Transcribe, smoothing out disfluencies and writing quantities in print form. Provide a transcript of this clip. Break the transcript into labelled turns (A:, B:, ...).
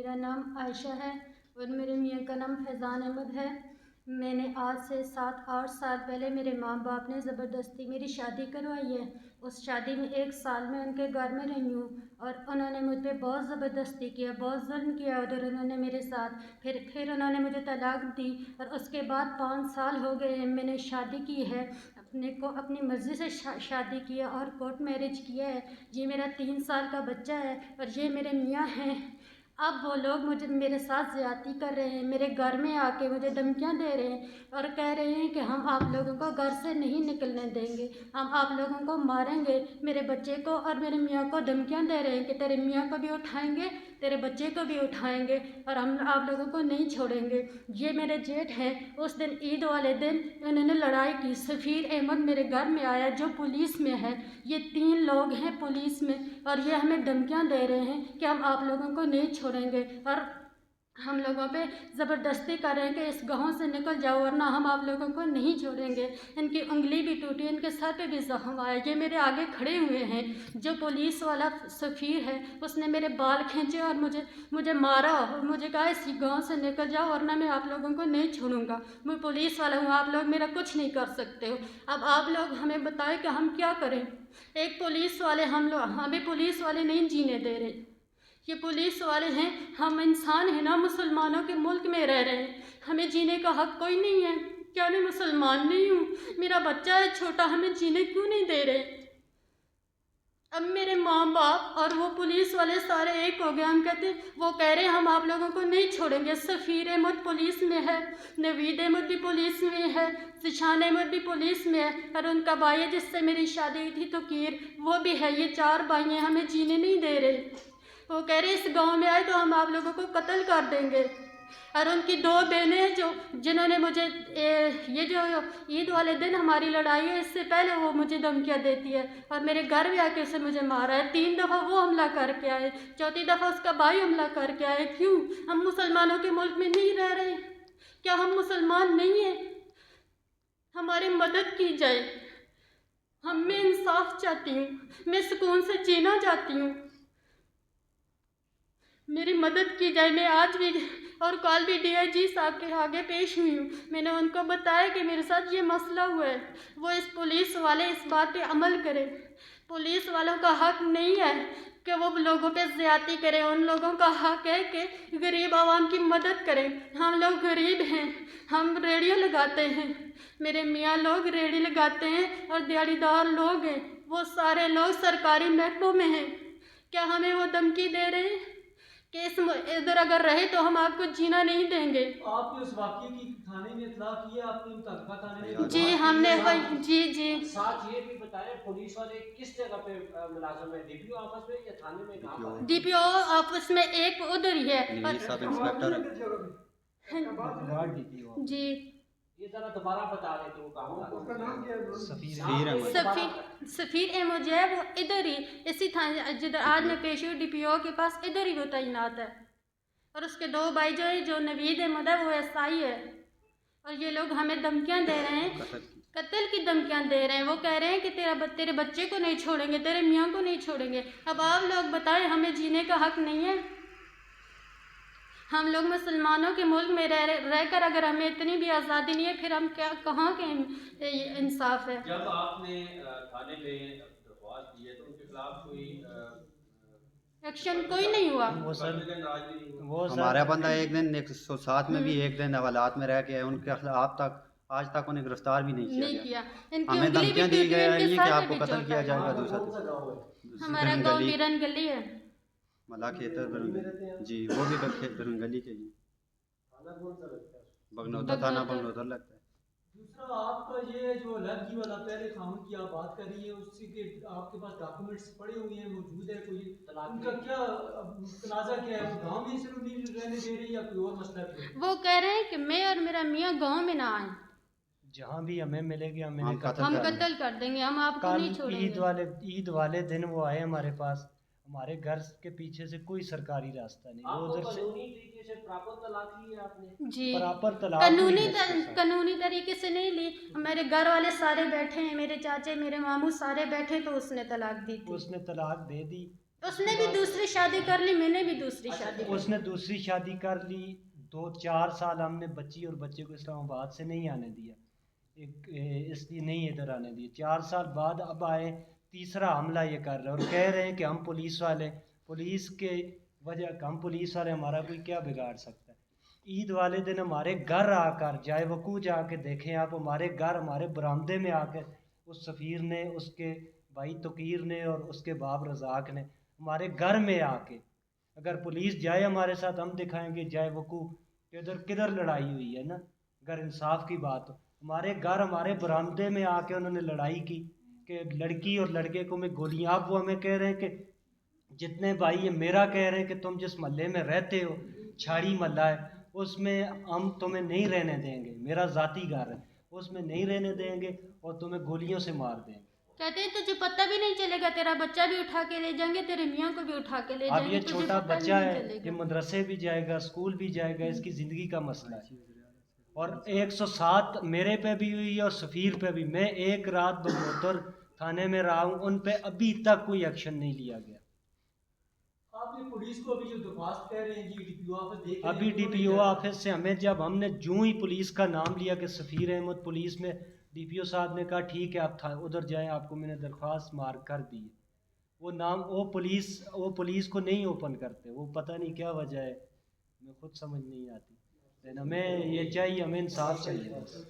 A: मेरा नाम आयशा है और मेरे मियाँ का नाम फैज़ान अहमद है। मैंने आज से 7-8 साल पहले मेरे माँ बाप ने ज़बरदस्ती मेरी शादी करवाई है। उस शादी में 1 साल में उनके घर में रही हूँ और उन्होंने मुझ पे बहुत ज़बरदस्ती किया, बहुत जुल्म किया उधर उन्होंने मेरे साथ। फिर उन्होंने मुझे तलाक दी और उसके बाद 5 साल हो गए हैं मैंने शादी की है। अपनी मर्ज़ी से शादी किया और कोर्ट मैरिज किया है। ये मेरा 3 साल का बच्चा है और ये मेरे मियाँ हैं। अब वो लोग मुझे मेरे साथ ज़्यादती कर रहे हैं, मेरे घर में आके मुझे धमकियाँ दे रहे हैं और कह रहे हैं कि हम आप लोगों को घर से नहीं निकलने देंगे, हम आप लोगों को मारेंगे। मेरे बच्चे को और मेरे मियाँ को धमकियाँ दे रहे हैं कि तेरे मियाँ को भी उठाएंगे, तेरे बच्चे को भी उठाएंगे और हम आप लोगों को नहीं छोड़ेंगे। ये मेरे जेठ हैं, उस दिन ईद वाले दिन उन्होंने लड़ाई की। सफ़ीर अहमद मेरे घर में आया जो पुलिस में है। ये 3 लोग हैं पुलिस में और ये हमें धमकियाँ दे रहे हैं कि हम आप लोगों को नहीं छोड़ेंगे और हम लोगों पे ज़बरदस्ती कर रहे हैं कि इस गांव से निकल जाओ वरना हम आप लोगों को नहीं छोड़ेंगे। इनकी उंगली भी टूटी, इनके सर पे भी ज़ख्म आया। ये मेरे आगे खड़े हुए हैं। जो पुलिस वाला सफ़ीर है उसने मेरे बाल खींचे और मुझे मारा और मुझे कहा इस गांव से निकल जाओ वरना मैं आप लोगों को नहीं छोड़ूंगा। मैं पुलिस वाला हूँ, आप लोग मेरा कुछ नहीं कर सकते हो। अब आप लोग हमें बताएं कि हम क्या करें। एक पुलिस वाले हमें पुलिस वाले नहीं जीने दे रहे। ये पुलिस वाले हैं, हम इंसान हैं ना, मुसलमानों के मुल्क में रह रहे हैं, हमें जीने का हक कोई नहीं है। क्या मैं मुसलमान नहीं हूँ? मेरा बच्चा है छोटा, हमें जीने क्यों नहीं दे रहे? अब मेरे माँ बाप और वो पुलिस वाले सारे एक हो गए। हम कहते वो कह रहे हैं हम आप लोगों को नहीं छोड़ेंगे। सफ़ीर अहमद पुलिस में है, नवीद अहमद भी पुलिस में है, ज़िशान अहमद भी पुलिस में है और उनका भाई है जिससे मेरी शादी हुई थी तोकीर, वो भी है। ये 4 भाई हैं, हमें जीने नहीं दे रहे। वो कह रहे इस गांव में आए तो हम आप लोगों को कत्ल कर देंगे। और उनकी 2 बहनें जिन्होंने मुझे ये जो ईद वाले दिन हमारी लड़ाई है इससे पहले वो मुझे धमकियाँ देती है और मेरे घर में आके उसे मुझे मारा है। 3 दफ़ा वो हमला करके आए, 4थी दफ़ा उसका भाई हमला करके आए। क्यों? हम मुसलमानों के मुल्क में नहीं रह रहे? क्या हम मुसलमान नहीं हैं? हमारी मदद की जाए। मैं इंसाफ चाहती हूँ, मैं सुकून से जीना चाहती हूँ, मेरी मदद की जाए। मैं आज भी और कल भी DIG साहब के आगे पेश हुई हूँ। मैंने उनको बताया कि मेरे साथ ये मसला हुआ है। वो इस पुलिस वाले इस बात पे अमल करें। पुलिस वालों का हक नहीं है कि वो लोगों पे ज़्यादती करें। उन लोगों का हक है कि गरीब आवाम की मदद करें। हम लोग गरीब हैं, हम रेडियो लगाते हैं, मेरे मियाँ लोग रेडी लगाते हैं और दिहाड़ीदार लोग हैं। वो सारे लोग सरकारी महकमों में हैं। क्या हमें वो धमकी दे रहे हैं कि इधर अगर रहे तो हम आपको जीना नहीं देंगे?
B: आपने उस वाक़ये की थाने में इत्तला की है? आपने मुतल्लिका थाने में
A: जी हमने जी
C: साथ ये भी बताएं पुलिस वाले किस जगह पे मुलाजिम है, DPO ऑफिस में या थाने में, कहाँ पर?
A: DPO ऑफिस में एक उधर ही है
D: सब इंस्पेक्टर
A: जी।
C: ये जरा दोबारा बता रहे थे वो कहाँ?
B: उसका नाम क्या है?
A: सफ़ीर अहमद जो है वो इधर ही इसी थाने जिधर आज मैं पेश हूँ DPO के पास, इधर ही वो तैनात है। और उसके 2 भाई जो है, जो नवीद अहमद है वो SI है और ये लोग हमें धमकियाँ दे रहे हैं, कत्ल की धमकियाँ दे रहे हैं। वो कह रहे हैं कि तेरे बच्चे को नहीं छोड़ेंगे, तेरे मियाँ को नहीं छोड़ेंगे। अब आप लोग बताएं, हमें जीने का हक नहीं है? हम लोग मुसलमानों के मुल्क में रहकर अगर हमें इतनी भी आज़ादी नहीं है, फिर हम कहाँ के इंसाफ है?
C: जब आपने थाने में दरख्वास्त दी है तो उनके खिलाफ कोई
A: एक्शन कोई नहीं हुआ?
D: वो हमारा बंदा एक दिन 107 में भी एक दिन हवालात में रह के आए, उनके खिलाफ आज तक उन्हें गिरफ्तार भी नहीं किया गया। हमें धमकियाँ दी गई हैं कि आपको कत्ल किया जाएगा। दूसरा
A: हमारा गाँव बीरन गली है,
D: मला खेतर जी, वो भी गली के ही बगनौता थाना बगनौता लगता है।
B: दूसरा आपका ये जो अलग वाला पहले कानून की आप बात कर रही है, उससे के आपके पास डॉक्यूमेंट्स पड़े हुए हैं, मौजूद है कोई? उनका क्या तनाज़ा क्या है? वो गांव में सिर्फ नहीं रहने दे रही या कोई और मसला भी है?
A: वो कह रहे हैं कि मैं और मेरा मियाँ गांव में ना आए,
E: जहाँ भी हमें मिलेगी हम
A: हम कत्ल कर देंगे, हम आपको नहीं छोड़ेंगे।
E: ईद वाले दिन वो आए हमारे पास, हमारे घर के पीछे से कोई सरकारी रास्ता नहीं, वो उधर से
C: प्रॉपर तलाक ली है आपने?
A: जी,
E: प्रॉपर तलाक
A: कानूनी तरीके से नहीं ली। मेरे घर वाले सारे बैठे हैं, मेरे चाचे मेरे मामू सारे बैठे, तो उसने तलाक दी थी।
E: उसने तलाक दे दी।
A: उसने भी दूसरी शादी कर ली, मैंने भी दूसरी शादी कर
E: उसने दूसरी शादी कर ली। 2-4 साल हमने बच्ची और बच्चे को इस्लामाबाद से नहीं आने दिया, इसलिए नहीं इधर आने दिया। 4 साल बाद अब आए, तीसरा हमला ये कर रहे हैं और कह रहे हैं कि हम पुलिस वाले, पुलिस के वजह हम पुलिस वाले हमारा कोई क्या बिगाड़ सकता है। ईद वाले दिन हमारे घर आकर, जाए वकू जाके देखें आप, हमारे घर, हमारे बरामदे में आकर उस सफ़ीर ने, उसके भाई तकीर ने और उसके बाप रज़ाक ने हमारे घर में आके, अगर पुलिस जाए हमारे साथ हम दिखाएंगे जाए वकू कि उधर किधर लड़ाई हुई है ना, अगर इंसाफ की बात हो। हमारे घर, हमारे बरामदे में आके उन्होंने लड़ाई की कि लड़की और लड़के को में गोलियां। आप वो हमें कह रहे हैं कि जितने भाई ये मेरा कह रहे हैं कि तुम जिस मोहल्ले में रहते हो, छाड़ी मोहल्ला है, उसमें हम तुम्हें नहीं रहने देंगे, मेरा ज़ाती घर है, उसमें नहीं रहने देंगे और तुम्हें गोलियों से मार देंगे।
A: कहते हैं तुझे पता भी नहीं चलेगा, तेरा बच्चा भी उठा के ले जाएंगे, तेरे मियाँ को भी उठा के ले
E: अब
A: जाएंगे,
E: ये
A: तुझे
E: छोटा
A: पता भी
E: बच्चा
A: नहीं
E: है,
A: चलेगा।
E: ये मदरसे भी जाएगा, स्कूल भी जाएगा, इसकी ज़िंदगी का मसला है। और 107 मेरे पे भी हुई है और सफ़ीर पे भी। मैं एक रात बगोतर थाने में रहा हूँ, उन पे अभी तक कोई एक्शन नहीं लिया गया।
B: आपने पुलिस को अभी जो दरख्वास्त कह रहे हैं कि डीपीओ ऑफिस देख
E: अभी डीपीओ ऑफिस से हमें, जब हमने जूं ही पुलिस का नाम लिया कि सफ़ीर अहमद पुलिस में, डीपीओ साहब ने कहा ठीक है आप था उधर जाएं, आपको मैंने दरख्वास्त मार कर दी है। वो नाम, वो पुलिस को नहीं ओपन करते, वो पता नहीं क्या वजह है, मैं खुद समझ नहीं आती। लेकिन हमें ये चाहिए, हमें इंसाफ चाहिए बस।